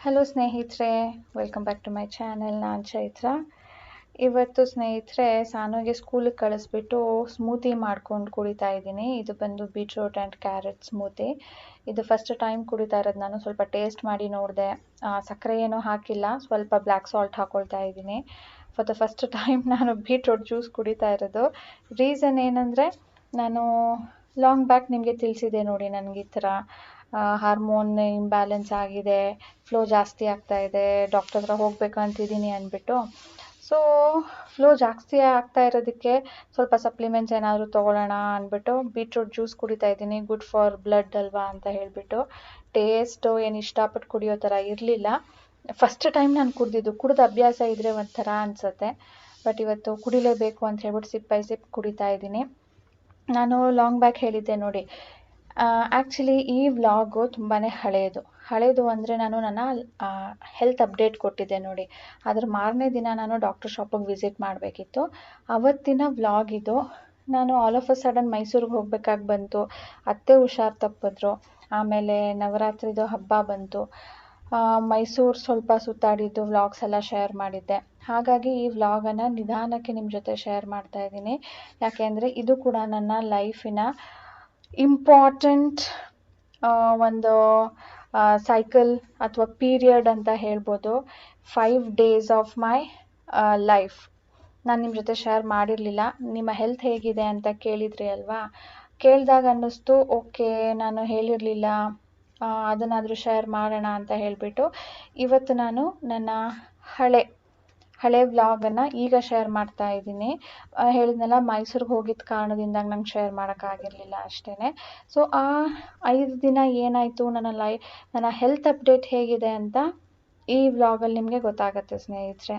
Hello ಸ್ನೇಹಿತರೆ, welcome back to my channel. ನಾನು ಚೈತ್ರ. ಇವತ್ತು ಸ್ನೇಹಿತರೆ ಸಾನುಗೆ ಸ್ಕೂಲಿಗೆ ಕಳಿಸ್ಬಿಟ್ಟು ಸ್ಮೂತಿ ಮಾಡ್ಕೊಂಡು ಕುಡಿತಾ ಇದ್ದೀನಿ. ಇದು ಬಂದು ಬೀಟ್ರೂಟ್ ಆ್ಯಂಡ್ ಕ್ಯಾರೆಟ್ ಸ್ಮೂತಿ. ಇದು ಫಸ್ಟ್ ಟೈಮ್ ಕುಡಿತಾ ಇರೋದು. ನಾನು ಸ್ವಲ್ಪ ಟೇಸ್ಟ್ ಮಾಡಿ ನೋಡಿದೆ. ಸಕ್ಕರೆ ಏನೂ ಹಾಕಿಲ್ಲ, ಸ್ವಲ್ಪ ಬ್ಲ್ಯಾಕ್ ಸಾಲ್ಟ್ ಹಾಕ್ಕೊಳ್ತಾ ಇದ್ದೀನಿ. ಫಾರ್ ದ ಫಸ್ಟ್ ಟೈಮ್ ನಾನು ಬೀಟ್ರೂಟ್ ಜ್ಯೂಸ್ ಕುಡಿತಾ ಇರೋದು. ರೀಸನ್ ಏನಂದರೆ, ನಾನು ಲಾಂಗ್ ಬ್ಯಾಕ್ ನಿಮಗೆ ತಿಳಿಸಿದೆ ನೋಡಿ, ನನಗೆ ಈ ಥರ ಹಾರ್ಮೋನ್ ಇಂಬ್ಯಾಲೆನ್ಸ್ ಆಗಿದೆ, ಫ್ಲೋ ಜಾಸ್ತಿ ಆಗ್ತಾ ಇದೆ, ಡಾಕ್ಟರ್ ಹತ್ರ ಹೋಗ್ಬೇಕಂತಿದ್ದೀನಿ ಅಂದ್ಬಿಟ್ಟು. ಸೊ ಫ್ಲೋ ಜಾಸ್ತಿ ಆಗ್ತಾ ಇರೋದಕ್ಕೆ ಸ್ವಲ್ಪ ಸಪ್ಲಿಮೆಂಟ್ಸ್ ಏನಾದರೂ ತೊಗೊಳ್ಳೋಣ ಅಂದ್ಬಿಟ್ಟು ಬೀಟ್ರೂಟ್ ಜ್ಯೂಸ್ ಕುಡಿತಾ ಇದ್ದೀನಿ. ಗುಡ್ ಫಾರ್ ಬ್ಲಡ್ ಅಲ್ವಾ ಅಂತ ಹೇಳಿಬಿಟ್ಟು. ಟೇಸ್ಟು ಏನು ಇಷ್ಟಪಟ್ಟು ಕುಡಿಯೋ ಥರ ಇರಲಿಲ್ಲ. ಫಸ್ಟ್ ಟೈಮ್ ನಾನು ಕುಡಿದ ಅಭ್ಯಾಸ ಇದ್ದರೆ ಒಂಥರ ಅನಿಸುತ್ತೆ. ಬಟ್ ಇವತ್ತು ಕುಡಿಲೇಬೇಕು ಅಂತ ಹೇಳ್ಬಿಟ್ಟು ಸಿಪ್ ಬೈ ಸಿಪ್ ಕುಡಿತಾ ಇದ್ದೀನಿ. ನಾನು ಲಾಂಗ್ ಬ್ಯಾಕ್ ಹೇಳಿದ್ದೆ ನೋಡಿ, ಆ್ಯಕ್ಚುಲಿ ಈ ವ್ಲಾಗು ತುಂಬಾ ಹಳೆಯದು ಅಂದರೆ ನಾನು ನನ್ನ ಹೆಲ್ತ್ ಅಪ್ಡೇಟ್ ಕೊಟ್ಟಿದ್ದೆ ನೋಡಿ. ಅದ್ರ ಮಾರನೇ ದಿನ ನಾನು ಡಾಕ್ಟರ್ ಶಾಪಿಗೆ ವಿಸಿಟ್ ಮಾಡಬೇಕಿತ್ತು. ಅವತ್ತಿನ ವ್ಲಾಗ್ ಇದು. ನಾನು ಆಲ್ ಆಫ್ ಅ ಸಡನ್ ಮೈಸೂರಿಗೆ ಹೋಗ್ಬೇಕಾಗಿ ಬಂತು. ಅತ್ತೆ ಹುಷಾರು ತಪ್ಪಿದ್ರು. ಆಮೇಲೆ ನವರಾತ್ರಿದು ಹಬ್ಬ ಬಂತು. ಮೈಸೂರು ಸ್ವಲ್ಪ ಸುತ್ತಾಡಿದ್ದು ವ್ಲಾಗ್ಸ್ ಎಲ್ಲ ಶೇರ್ ಮಾಡಿದ್ದೆ. ಹಾಗಾಗಿ ಈ ವ್ಲಾಗನ್ನು ನಿಧಾನಕ್ಕೆ ನಿಮ್ಮ ಜೊತೆ ಶೇರ್ ಮಾಡ್ತಾ ಇದ್ದೀನಿ. ಯಾಕೆಂದರೆ ಇದು ಕೂಡ ನನ್ನ ಲೈಫಿನ ಇಂಪಾರ್ಟೆಂಟ್ ಒಂದು ಸೈಕಲ್ ಅಥವಾ ಪೀರಿಯಡ್ ಅಂತ ಹೇಳ್ಬೋದು. 5 days ಆಫ್ ಮೈ ಲೈಫ್ ನಾನು ನಿಮ್ಮ ಜೊತೆ ಶೇರ್ ಮಾಡಿರಲಿಲ್ಲ. ನಿಮ್ಮ ಹೆಲ್ತ್ ಹೇಗಿದೆ ಅಂತ ಕೇಳಿದ್ರಿ ಅಲ್ವಾ. ಕೇಳಿದಾಗ ಅನ್ನಿಸ್ತು, ಓಕೆ ನಾನು ಹೇಳಿರಲಿಲ್ಲ, ಅದನ್ನಾದರೂ ಶೇರ್ ಮಾಡೋಣ ಅಂತ ಹೇಳಿಬಿಟ್ಟು ಇವತ್ತು ನಾನು ನನ್ನ ಹಳೆ ವ್ಲಾಗನ್ನು ಈಗ ಶೇರ್ ಮಾಡ್ತಾ ಇದ್ದೀನಿ. ಹೇಳಿದ್ನಲ್ಲ, ಮೈಸೂರಿಗೆ ಹೋಗಿದ್ದ ಕಾರಣದಿಂದ ನಂಗೆ ಶೇರ್ ಮಾಡೋಕ್ಕಾಗಿರಲಿಲ್ಲ ಅಷ್ಟೇ. ಸೊ ಆ 5 ದಿನ ಏನಾಯಿತು, ನನ್ನ ಹೆಲ್ತ್ ಅಪ್ಡೇಟ್ ಹೇಗಿದೆ ಅಂತ ಈ ವ್ಲಾಗಲ್ಲಿ ನಿಮಗೆ ಗೊತ್ತಾಗುತ್ತೆ ಸ್ನೇಹಿತರೆ.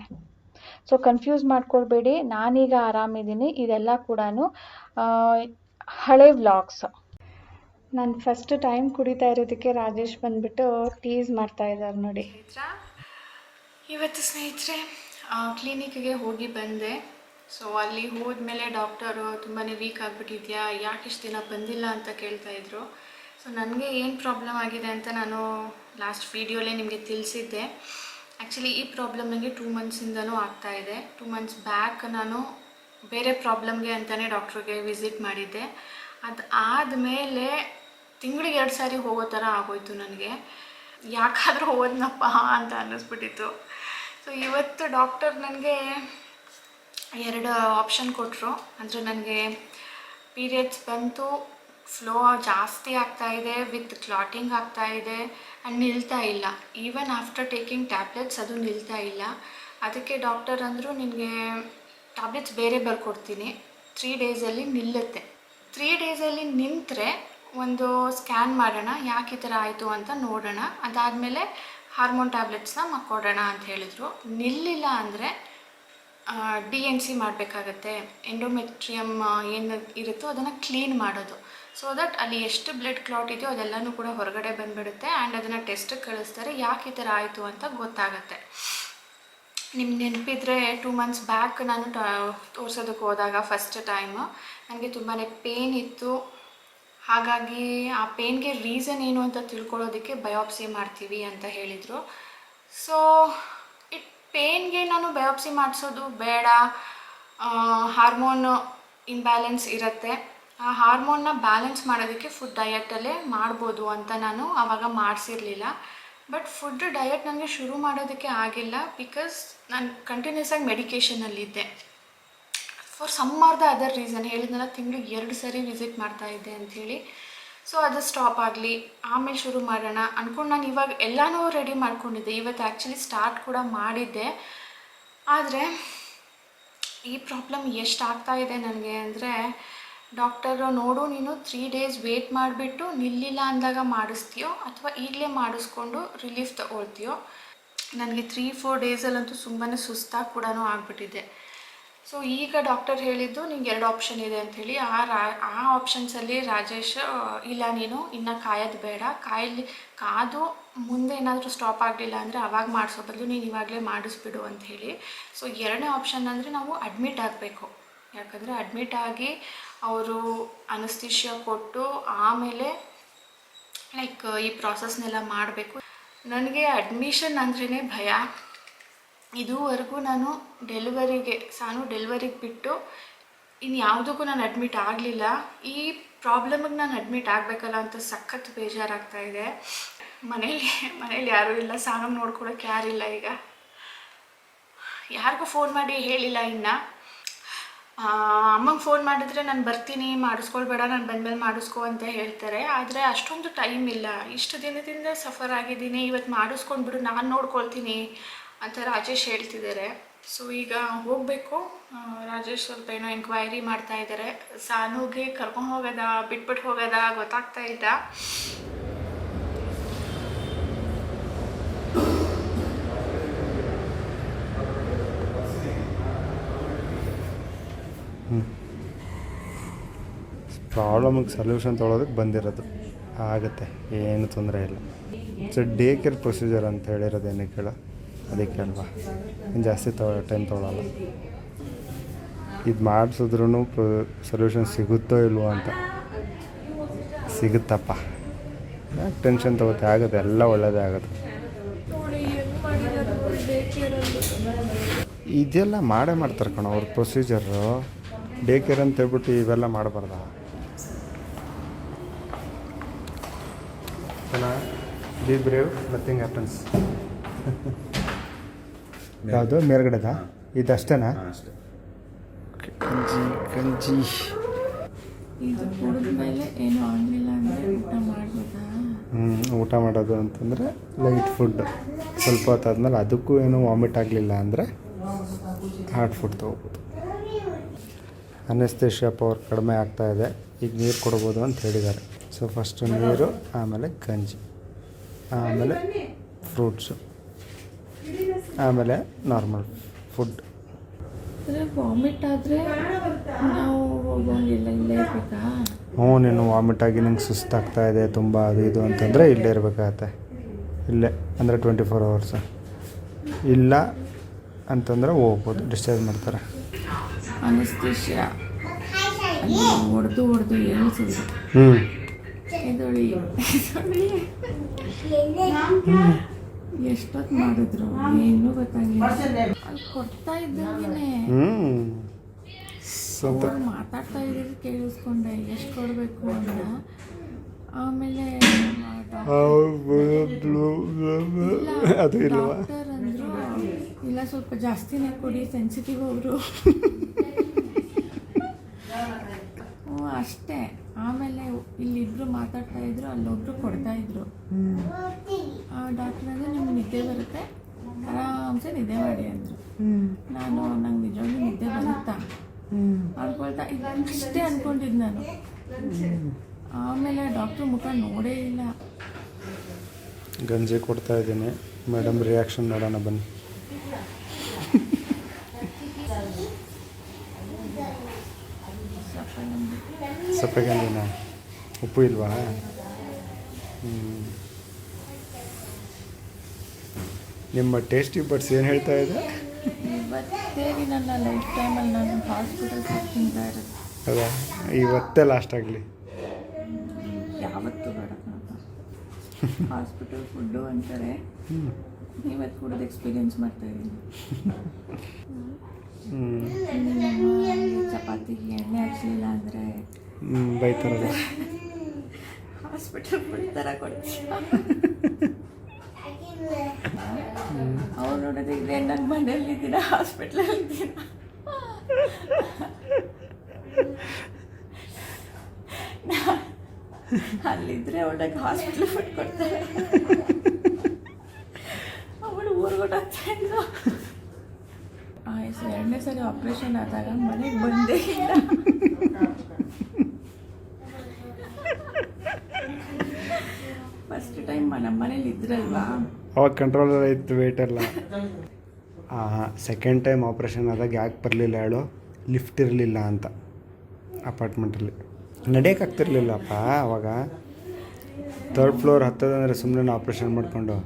ಸೊ ಕನ್ಫ್ಯೂಸ್ ಮಾಡ್ಕೊಳ್ಬೇಡಿ, ನಾನೀಗ ಆರಾಮಿದ್ದೀನಿ. ಇದೆಲ್ಲ ಕೂಡ ಹಳೆ ವ್ಲಾಗ್ಸ್. ನಾನು ಫಸ್ಟ್ ಟೈಮ್ ಕುಡಿತಾ ಇರೋದಕ್ಕೆ ರಾಜೇಶ್ ಬಂದುಬಿಟ್ಟು ಟೀಸ್ ಮಾಡ್ತಾ ಇದ್ದಾರೆ ನೋಡಿ. ಇವತ್ತು ಸ್ನೇಹಿತರೆ ಕ್ಲಿನಿಕ್ಗೆ ಹೋಗಿ ಬಂದೆ. ಸೊ ಅಲ್ಲಿ ಹೋದ್ಮೇಲೆ ಡಾಕ್ಟರು ತುಂಬಾ ವೀಕ್ ಆಗಿಬಿಟ್ಟಿದ್ಯಾ, ಯಾಕೆ ಇಷ್ಟು ದಿನ ಬಂದಿಲ್ಲ ಅಂತ ಕೇಳ್ತಾಯಿದ್ರು. ಸೊ ನನಗೆ ಏನು ಪ್ರಾಬ್ಲಮ್ ಆಗಿದೆ ಅಂತ ನಾನು ಲಾಸ್ಟ್ ವೀಡಿಯೋಲೇ ನಿಮಗೆ ತಿಳಿಸಿದ್ದೆ. ಆ್ಯಕ್ಚುಲಿ ಈ ಪ್ರಾಬ್ಲಮ್ ನನಗೆ 2 monthsಯಿಂದನೂ ಆಗ್ತಾಯಿದೆ. 2 months ಬ್ಯಾಕ್ ನಾನು ಬೇರೆ ಪ್ರಾಬ್ಲಮ್ಗೆ ಅಂತಲೇ ಡಾಕ್ಟ್ರಿಗೆ ವಿಸಿಟ್ ಮಾಡಿದ್ದೆ. ಅದು ಆದಮೇಲೆ ತಿಂಗಳಿಗೆ 2 ಸಾರಿ ಹೋಗೋ ಥರ ಆಗೋಯ್ತು ನನಗೆ. ಯಾಕಾದರೂ ಹೋದ್ನಪ್ಪ ಅಂತ ಅನ್ನಿಸ್ಬಿಟ್ಟಿತ್ತು. ಸೊ ಇವತ್ತು ಡಾಕ್ಟರ್ ನನಗೆ 2 ಆಪ್ಷನ್ ಕೊಟ್ಟರು. ಅಂದರೆ ನನಗೆ ಪೀರಿಯಡ್ಸ್ ಬಂತು, ಫ್ಲೋ ಜಾಸ್ತಿ ಆಗ್ತಾಯಿದೆ, ವಿತ್ ಕ್ಲಾಟಿಂಗ್ ಆಗ್ತಾಯಿದೆ ಆ್ಯಂಡ್ ನಿಲ್ತಾ ಇಲ್ಲ. ಈವನ್ ಆಫ್ಟರ್ ಟೇಕಿಂಗ್ ಟ್ಯಾಬ್ಲೆಟ್ಸ್ ಅದು ನಿಲ್ತಾ ಇಲ್ಲ. ಅದಕ್ಕೆ ಡಾಕ್ಟರ್ ಅಂದರು, ನಿನಗೆ ಟ್ಯಾಬ್ಲೆಟ್ಸ್ ಬೇರೆ ಬರ್ಕೊಡ್ತೀನಿ, 3 daysಲ್ಲಿ ನಿಲ್ಲುತ್ತೆ. 3 daysಲ್ಲಿ ನಿಂತರೆ ಒಂದು ಸ್ಕ್ಯಾನ್ ಮಾಡೋಣ, ಯಾಕೆ ಈ ಥರ ಆಯಿತು ಅಂತ ನೋಡೋಣ. ಅದಾದಮೇಲೆ ಹಾರ್ಮೋನ್ ಟ್ಯಾಬ್ಲೆಟ್ಸ್ನ ಕೊಡೋಣ ಅಂತ ಹೇಳಿದರು. ನಿಲ್ಲಿಲ್ಲ ಅಂದರೆ DNC ಮಾಡಬೇಕಾಗತ್ತೆ. ಎಂಡೋಮೆಟ್ರಿಯಮ್ ಏನು ಇರುತ್ತೋ ಅದನ್ನು ಕ್ಲೀನ್ ಮಾಡೋದು. ಸೊ ದಟ್ ಅಲ್ಲಿ ಎಷ್ಟು ಬ್ಲಡ್ ಕ್ಲಾಟ್ ಇದೆಯೋ ಅದೆಲ್ಲನೂ ಕೂಡ ಹೊರಗಡೆ ಬಂದುಬಿಡುತ್ತೆ. ಆ್ಯಂಡ್ ಅದನ್ನು ಟೆಸ್ಟಿಗೆ ಕಳಿಸ್ತಾರೆ, ಯಾಕೆ ಈ ಥರ ಆಯಿತು ಅಂತ ಗೊತ್ತಾಗುತ್ತೆ. ನಿಮ್ಗೆ ನೆನಪಿದ್ರೆ 2 months ಬ್ಯಾಕ್ ನಾನು ತೋರಿಸೋದಕ್ಕೆ ಹೋದಾಗ ಫಸ್ಟ್ ಟೈಮ್ ನನಗೆ ತುಂಬಾ ಪೇನ್ ಇತ್ತು. ಹಾಗಾಗಿ ಆ ಪೇನ್ಗೆ ರೀಸನ್ ಏನು ಅಂತ ತಿಳ್ಕೊಳ್ಳೋದಕ್ಕೆ ಬಯಾಪ್ಸಿ ಮಾಡ್ತೀವಿ ಅಂತ ಹೇಳಿದರು. ಸೊ ಪೇನ್ಗೆ ನಾನು ಬಯಾಪ್ಸಿ ಮಾಡಿಸೋದು ಬೇಡ, ಹಾರ್ಮೋನ್ ಇಂಬ್ಯಾಲೆನ್ಸ್ ಇರುತ್ತೆ, ಆ ಹಾರ್ಮೋನ್ನ ಬ್ಯಾಲೆನ್ಸ್ ಮಾಡೋದಕ್ಕೆ ಫುಡ್ ಡಯಟಲ್ಲೇ ಮಾಡ್ಬೋದು ಅಂತ ನಾನು ಆವಾಗ ಮಾಡಿಸಿರಲಿಲ್ಲ. ಬಟ್ ಫುಡ್ ಡಯಟ್ ನನಗೆ ಶುರು ಮಾಡೋದಕ್ಕೆ ಆಗಿಲ್ಲ, ಬಿಕಾಸ್ ನಾನು ಕಂಟಿನ್ಯೂಸ್ ಆಗಿ ಮೆಡಿಕೇಷನಲ್ಲಿದ್ದೆ. For some are the other reason, ಹೇಳಿದ್ನಲ್ಲ ತಿಂಗಳಿಗೆ 2 ಸಾರಿ ವಿಸಿಟ್ ಮಾಡ್ತಾಯಿದ್ದೆ ಅಂಥೇಳಿ. ಸೊ ಅದು ಸ್ಟಾಪ್ ಆಗಲಿ, ಆಮೇಲೆ ಶುರು ಮಾಡೋಣ ಅಂದ್ಕೊಂಡು ನಾನು ಇವಾಗ ಎಲ್ಲನೂ ರೆಡಿ ಮಾಡ್ಕೊಂಡಿದ್ದೆ. ಇವತ್ತು ಆ್ಯಕ್ಚುಲಿ ಸ್ಟಾರ್ಟ್ ಕೂಡ ಮಾಡಿದ್ದೆ. ಆದರೆ ಈ ಪ್ರಾಬ್ಲಮ್ ಎಷ್ಟು ಆಗ್ತಾಯಿದೆ ನನಗೆ ಅಂದರೆ, ಡಾಕ್ಟರು ನೋಡು, ನೀನು 3 days ವೇಟ್ ಮಾಡಿಬಿಟ್ಟು ನಿಲ್ಲಿಲ್ಲ ಅಂದಾಗ ಮಾಡಿಸ್ತೀಯೋ ಅಥವಾ ಈಗಲೇ ಮಾಡಿಸ್ಕೊಂಡು ರಿಲೀಫ್ ತಗೊಳ್ತೀಯೋ. ನನಗೆ 3-4 daysಲ್ಲಂತೂ ತುಂಬಾ ಸುಸ್ತಾಗಿ ಕೂಡ ಆಗಿಬಿಟ್ಟಿದೆ. ಸೊ ಈಗ ಡಾಕ್ಟರ್ ಹೇಳಿದ್ದು, ನಿಂಗೆ 2 ಆಪ್ಷನ್ ಇದೆ ಅಂಥೇಳಿ. ಆ ಆಪ್ಷನ್ಸಲ್ಲಿ ರಾಜೇಶ್, ಇಲ್ಲ ನೀನು ಇನ್ನು ಕಾಯೋದು ಬೇಡ, ಕಾದು ಮುಂದೆ ಏನಾದರೂ ಸ್ಟಾಪ್ ಆಗಲಿಲ್ಲ ಅಂದರೆ ಅವಾಗ ಮಾಡಿಸೋ ಬದಲು ನೀನು ಇವಾಗಲೇ ಮಾಡಿಸ್ಬಿಡು ಅಂಥೇಳಿ. ಸೊ 2ನೇ ಆಪ್ಷನ್ ಅಂದರೆ ನಾವು ಅಡ್ಮಿಟ್ ಆಗಬೇಕು. ಯಾಕಂದರೆ ಅಡ್ಮಿಟ್ ಆಗಿ ಅವರು ಅನಸ್ತೀಶಿಯಾ ಕೊಟ್ಟು ಆಮೇಲೆ ಲೈಕ್ ಈ ಪ್ರಾಸೆಸ್ನೆಲ್ಲ ಮಾಡಬೇಕು. ನನಗೆ ಅಡ್ಮಿಷನ್ ಅಂದ್ರೇ ಭಯ. ಇದುವರೆಗೂ ನಾನು ಸಾನು ಡೆಲಿವರಿಗೆ ಬಿಟ್ಟು ಇನ್ನು ಯಾವುದಕ್ಕೂ ನಾನು ಅಡ್ಮಿಟ್ ಆಗಲಿಲ್ಲ. ಈ ಪ್ರಾಬ್ಲಮಿಗೆ ನಾನು ಅಡ್ಮಿಟ್ ಆಗಬೇಕಲ್ಲ ಅಂತ ಸಖತ್ ಬೇಜಾರಾಗ್ತಾಯಿದೆ. ಮನೇಲಿ ಯಾರೂ ಇಲ್ಲ, ಸಾನು ನೋಡ್ಕೊಳಕ್ಕೆ ಯಾರಿಲ್ಲ. ಈಗ ಯಾರಿಗೂ ಫೋನ್ ಮಾಡಿ ಹೇಳಿಲ್ಲ. ಇನ್ನು ಅಮ್ಮಂಗೆ ಫೋನ್ ಮಾಡಿದ್ರೆ ನಾನು ಬರ್ತೀನಿ, ಮಾಡಿಸ್ಕೊಳ್ಬೇಡ, ನಾನು ಬಂದಮೇಲೆ ಮಾಡಿಸ್ಕೊ ಅಂತ ಹೇಳ್ತಾರೆ. ಆದರೆ ಅಷ್ಟೊಂದು ಟೈಮ್ ಇಲ್ಲ. ಇಷ್ಟು ದಿನದಿಂದ ಸಫರ್ ಆಗಿದ್ದೀನಿ, ಇವತ್ತು ಮಾಡಿಸ್ಕೊಂಡ್ಬಿಡು, ನಾನು ನೋಡ್ಕೊಳ್ತೀನಿ ಅಂತ ರಾಜೇಶ್ ಹೇಳ್ತಿದ್ದಾರೆ. ಸೊ ಈಗ ಹೋಗಬೇಕು. ರಾಜೇಶ್ ಸ್ವಲ್ಪ ಏನೋ ಎಂಕ್ವೈರಿ ಮಾಡ್ತಾ ಇದ್ದಾರೆ. ಸಾನುಗೆ ಕರ್ಕೊಂಡು ಹೋಗೋದ ಬಿಟ್ಬಿಟ್ಟು ಹೋಗೋದ ಗೊತ್ತಾಗ್ತಾ ಇಲ್ಲ. ಪ್ರಾಬ್ಲಮಿಗೆ ಸೊಲ್ಯೂಷನ್ ತೊಗೊಳೋದಕ್ಕೆ ಬಂದಿರೋದು. ಆಗುತ್ತೆ, ಏನು ತೊಂದರೆ ಇಲ್ಲ. ಸೊ ಡೇ ಕೇರ್ ಪ್ರೊಸೀಜರ್ ಅಂತ ಹೇಳಿರೋದು ಏನಕ್ಕೆ ಕೇಳ, ಅದಕ್ಕೆ ಅಲ್ವಾ, ಇನ್ನು ಜಾಸ್ತಿ ಟೈಮ್ ತೊಗೊಳಲ್ಲ. ಇದು ಮಾಡಿಸಿದ್ರೂ ಸೊಲ್ಯೂಷನ್ ಸಿಗುತ್ತೋ ಇಲ್ವೋ ಅಂತ. ಸಿಗುತ್ತಪ್ಪ, ಟೆನ್ಷನ್ ತೊಗೋತೆ, ಆಗುತ್ತೆ, ಎಲ್ಲ ಒಳ್ಳೆಯದೇ ಆಗುತ್ತೆ. ಇದೆಲ್ಲ ಮಾಡೇ ಮಾಡ್ತಾರೆ ಕಣ ಅವ್ರ ಪ್ರೊಸೀಜರು. ಡೇ ಕೇರ್ ಅಂತ ಹೇಳ್ಬಿಟ್ಟು ಇವೆಲ್ಲ ಮಾಡಬಾರ್ದ. Be brave, nothing happens. ಯಾವುದು ಮೇಲ್ಗಡೆದ ಇದಷ್ಟೇನಾ? ಗಂಜಿ ಇದು ಕುಡಿದ ಮೇಲೆ ಏನೂ ಆಗಲಿಲ್ಲ ಅಂದರೆ ಊಟ ಮಾಡ್ಬೋದಾ? ಊಟ ಮಾಡೋದು ಅಂತಂದರೆ ಲೈಟ್ ಫುಡ್. ಸ್ವಲ್ಪ ಹೊತ್ತಾದ್ಮೇಲೆ ಅದಕ್ಕೂ ಏನೂ ವಾಮಿಟ್ ಆಗಲಿಲ್ಲ ಅಂದರೆ ಹಾರ್ಡ್ ಫುಡ್ ತೊಗೋಬೋದು. ಅನೆಸ್ಥೇಷಿಯಾ ಪವರ್ ಕಡಿಮೆ ಆಗ್ತಾಯಿದೆ, ಈಗ ನೀರು ಕೊಡ್ಬೋದು ಅಂತ ಹೇಳಿದ್ದಾರೆ. ಸೊ ಫಸ್ಟು ನೀರು, ಆಮೇಲೆ ಗಂಜಿ, ಆಮೇಲೆ ಫ್ರೂಟ್ಸು, ಆಮೇಲೆ ನಾರ್ಮಲ್ ಫುಡ್. ವಾಮಿಟ್ ಆದರೆ ನಾವು ಹೋಗೋಂಗಿಲ್ಲ, ಇಲ್ಲೇ ಇರಬೇಕಾ? ನೀನು ವಾಮಿಟ್ ಆಗಿ ನಂಗೆ ಸುಸ್ತಾಗ್ತಾಯಿದೆ ತುಂಬ ಅದು ಇದು ಅಂತಂದರೆ ಇಲ್ಲೇ ಇರಬೇಕಾಗತ್ತೆ. ಇಲ್ಲೇ ಅಂದರೆ 24 hours. ಇಲ್ಲ ಅಂತಂದರೆ ಹೋಗ್ಬೋದು, ಡಿಸ್ಚಾರ್ಜ್ ಮಾಡ್ತಾರೆ. ಅನೆಸ್ಥೇಷಿಯಾ ಹೊಡೆದು ಏನಿಸಿದ್ರು ಇದೊಳಿ ಎಷ್ಟೊತ್ತು ಮಾಡಿದ್ರು ಏನೂ ಗೊತ್ತಾಗಿಲ್ಲ. ಅಲ್ಲಿ ಕೊಡ್ತಾ ಇದ್ದಾಗೇನೆ ಮಾತಾಡ್ತಾ ಇದ್ದಿದ್ದು ಕೇಳಿಸ್ಕೊಂಡೆ ಎಷ್ಟು ಕೊಡಬೇಕು ಅಂತ. ಆಮೇಲೆ ಡಾಕ್ಟರ್ ಅಂದರು ಇಲ್ಲ ಸ್ವಲ್ಪ ಜಾಸ್ತಿನೇ ಕೊಡಿ, ಸೆನ್ಸಿಟಿವ್ ಅವರು. ಅಷ್ಟೇ. ಆಮೇಲೆ ಇಲ್ಲಿಬ್ಬರು ಮಾತಾಡ್ತಾ ಇದ್ರು, ಅಲ್ಲೊಬ್ರು ಕೊಡ್ತಾ ಇದ್ರು. ಆ ಡಾಕ್ಟರ್ ಅಂದರೆ ನಿಮ್ಗೆ ನಿದ್ದೆ ಬರುತ್ತೆ, ಆರಾಮ್ಸೆ ನಿದ್ದೆ ಮಾಡಿ ಅಂದರು. ನಂಗೆ ನಿಜವಾಗ್ಲೂ ನಿದ್ದೆ ಬರುತ್ತಾ ಅನ್ಕೊಳ್ತಾ ಇಷ್ಟೇ ಅಂದ್ಕೊಂಡಿದ್ದು ನಾನು. ಆಮೇಲೆ ಡಾಕ್ಟ್ರ್ ಮುಖ ನೋಡೇ ಇಲ್ಲ. ಗಂಜಿ ಕೊಡ್ತಾ ಇದ್ದೀನಿ, ಮೇಡಮ್ ರಿಯಾಕ್ಷನ್ ನೋಡೋಣ ಬನ್ನಿ. ಸಪ್ಪೆಗಂಜಿನ ಉಪ್ಪು ಇಲ್ವಾ? ನಿಮ್ಮ ಟೇಸ್ಟಿ ಬಡ್ಸ್ ಏನು ಹೇಳ್ತಾ ಇದೆ? ಇವತ್ತೇ ನನ್ನ ಲೈಫ್ ಟೈಮಲ್ಲಿ ನಾನು ಹಾಸ್ಪಿಟಲ್ ತಿಂತಾ ಇರೋದು. ಹೌದಾ? ಇವತ್ತೇ ಲಾಸ್ಟ್ ಆಗಲಿ, ಯಾವತ್ತೂ ಬೇಡ. ಹಾಸ್ಪಿಟಲ್ ಫುಡ್ಡು ಅಂತಾರೆ, ಇವತ್ತು ಕೂಡ ಎಕ್ಸ್ಪೀರಿಯನ್ಸ್ ಮಾಡ್ತಾ ಇದ್ದೀನಿ. ಚಪಾತಿಗೆ ಎಣ್ಣೆ ಹಚ್ಚಲಿಲ್ಲ ಅಂದರೆ ಬೈತಾರಲ್ಲ. ಹಾಸ್ಪಿಟಲ್ ಫುಡ್ ಥರ ಕೊಡ್ತೀವಿ. ಅವ್ರು ನೋಡೋದಿದ್ರೆ ನನ್ನ ಮನೇಲಿದ್ದೀನ, ಹಾಸ್ಪಿಟ್ಲಲ್ಲಿದ್ದೀನ. ಅಲ್ಲಿದ್ದರೆ ಅವಳಿಗೆ ಹಾಸ್ಪಿಟ್ಲ್ ಫುಡ್ ಕೊಡ್ತಾರೆ. ಅವಳು ಊರ್ಗೊಟ್ಟಾಗ್ತಾ ಇದ್ಲು. 2ನೇ ಸರಿ ಆಪ್ರೇಷನ್ ಆದಾಗ ಮನೆಗೆ ಬಂದೇ ಇಲ್ಲ. ಫಸ್ಟ್ ಟೈಮ್ ನಮ್ಮ ಮನೇಲಿ ಇದ್ರಲ್ವಾ, ಅವಾಗ ಕಂಟ್ರೋಲ್ ಇತ್ತು ವೇಟ್ ಎಲ್ಲ. ಸೆಕೆಂಡ್ ಟೈಮ್ ಆಪ್ರೇಷನ್ ಆದಾಗ ಯಾಕೆ ಬರಲಿಲ್ಲ ಹೇಳು? ಲಿಫ್ಟ್ ಇರಲಿಲ್ಲ ಅಂತ ಅಪಾರ್ಟ್ಮೆಂಟಲ್ಲಿ. ನಡೆಯೋಕ್ಕಾಗ್ತಿರ್ಲಿಲ್ಲಪ್ಪ ಅವಾಗ. 3rd ಫ್ಲೋರ್ ಹತ್ತದಂದರೆ ಸುಮ್ಮನೆ ಆಪ್ರೇಷನ್ ಮಾಡಿಕೊಂಡು